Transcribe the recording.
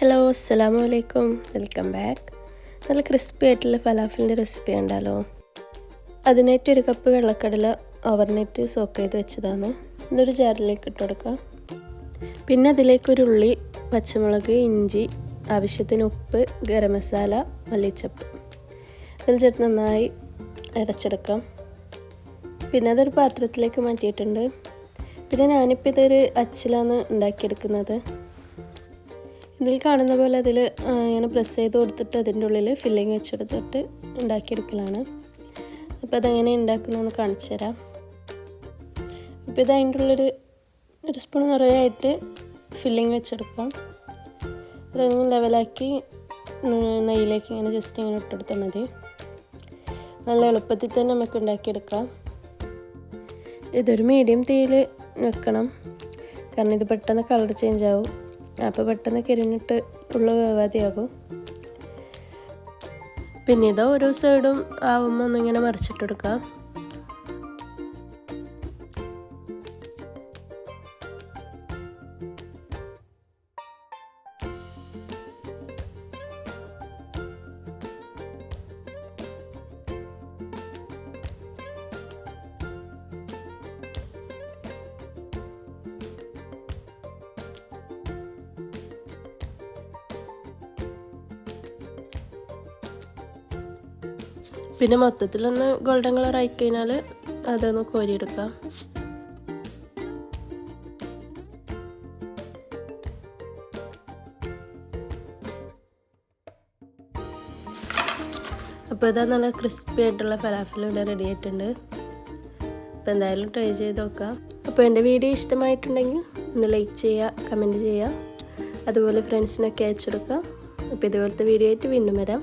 Hello അസ്സലാമു അലൈക്കും, welcome back. നല്ല ക്രിസ്പി ആയിട്ടുള്ള ഫലാഫലിൻ്റെ റെസിപ്പി ഉണ്ടല്ലോ. അതിനായിട്ട് ഒരു കപ്പ് വെള്ളക്കടല ഓവർനൈറ്റ് സോക്ക് ചെയ്ത് വെച്ചതാണ്. ഇതൊരു ജാറിലേക്ക് ഇട്ട് കൊടുക്കാം. പിന്നെ അതിലേക്കൊരു ഉള്ളി, പച്ചമുളക്, ഇഞ്ചി, ആവശ്യത്തിന് ഉപ്പ്, ഗരം മസാല, മല്ലിച്ചപ്പ് ഇതിൽ ചേർത്ത് നന്നായി അരച്ചെടുക്കാം. പിന്നെ അതൊരു പാത്രത്തിലേക്ക് മാറ്റിയിട്ടുണ്ട്. പിന്നെ ഞാനിപ്പോൾ ഇതൊരു അച്ചിലാണ് ഉണ്ടാക്കിയെടുക്കുന്നത്. ഇതിൽ കാണുന്ന പോലെ അതിൽ ഇങ്ങനെ പ്രസ് ചെയ്ത് കൊടുത്തിട്ട് അതിൻ്റെ ഉള്ളിൽ ഫില്ലിങ് വെച്ചെടുത്തിട്ട് ഉണ്ടാക്കിയെടുക്കലാണ്. അപ്പോൾ അതെങ്ങനെ ഉണ്ടാക്കുന്നതെന്ന് കാണിച്ചു തരാം. അപ്പോൾ ഇത് അതിൻ്റെ ഉള്ളിൽ ഒരു സ്പൂൺ നിറയായിട്ട് ഫില്ലിങ് വെച്ചെടുക്കാം. അതൊന്ന് ലെവലാക്കി നെയ്യിലേക്ക് ഇങ്ങനെ ജസ്റ്റ് ഇങ്ങനെ ഇട്ടെടുത്താൽ മതി. നല്ല എളുപ്പത്തിൽ തന്നെ നമുക്ക് ഉണ്ടാക്കിയെടുക്കാം. ഇതൊരു മീഡിയം തീയിൽ വെക്കണം, കാരണം ഇത് പെട്ടെന്ന് കളർ ചേഞ്ച് ആവും. അപ്പോൾ പെട്ടെന്ന് കരിഞ്ഞിട്ട് ഉള്ള വേവാതെയാകും. പിന്നെ ഇത് ഓരോ സൈഡും ആവുമ്പോൾ ഒന്നിങ്ങനെ മറിച്ചിട്ടെടുക്കാം. പിന്നെ മൊത്തത്തിലൊന്ന് ഗോൾഡൻ കളർ ആയി കഴിഞ്ഞാൽ അതൊന്ന് കോരിയെടുക്കാം. അപ്പോൾ ഇതാ നല്ല ക്രിസ്പി ആയിട്ടുള്ള ഫലാഫൽ ഇവിടെ റെഡി ആയിട്ടുണ്ട്. അപ്പോൾ എന്തായാലും ട്രൈ ചെയ്ത് നോക്കാം. അപ്പോൾ എൻ്റെ വീഡിയോ ഇഷ്ടമായിട്ടുണ്ടെങ്കിൽ ഒന്ന് ലൈക്ക് ചെയ്യുക, കമൻറ്റ് ചെയ്യുക, അതുപോലെ ഫ്രണ്ട്സിനൊക്കെ അയച്ചു കൊടുക്കുക. അപ്പോൾ ഇതുപോലത്തെ വീഡിയോ ആയിട്ട് വീണ്ടും വരാം.